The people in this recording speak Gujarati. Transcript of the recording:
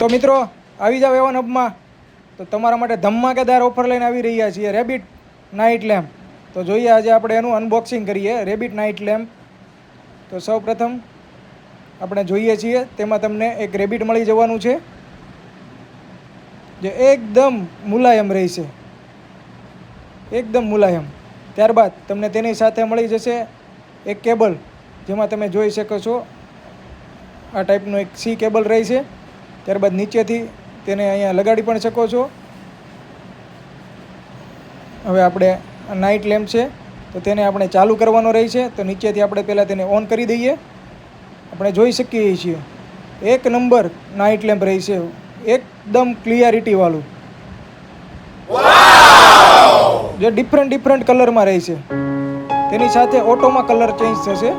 તો મિત્રો આવી જાવ એવન હબમાં. તો તમારા માટે ધમાકેદાર ઓફર લઈને આવી રહ્યા છીએ, રેબિટ નાઇટ લેમ્પ. તો જોઈએ આજે આપણે એનું અનબોક્સિંગ કરીએ, રેબિટ નાઇટ લેમ્પ. તો સૌ પ્રથમ આપણે જોઈએ છીએ તેમાં તમને એક રેબિટ મળી જવાનું છે જે એકદમ મુલાયમ રહેશે, એકદમ મુલાયમ. ત્યારબાદ તમને તેની સાથે મળી જશે એક કેબલ, જેમાં તમે જોઈ શકો છો આ ટાઈપનું એક સી કેબલ રહેશે. ત્યારબાદ નીચેથી તેને અહીંયા લગાડી પણ શકો છો. હવે આપણે નાઇટ લેમ્પ છે તો તેને આપણે ચાલુ કરવાનો રહેશે. તો નીચેથી આપણે પહેલાં તેને ઓન કરી દઈએ. આપણે જોઈ શકીએ છીએ એક નંબર નાઇટ લેમ્પ રહેશે, એકદમ ક્લિયરિટીવાળું, જે ડિફરન્ટ કલરમાં રહેશે. તેની સાથે ઓટોમાં કલર ચેન્જ થશે.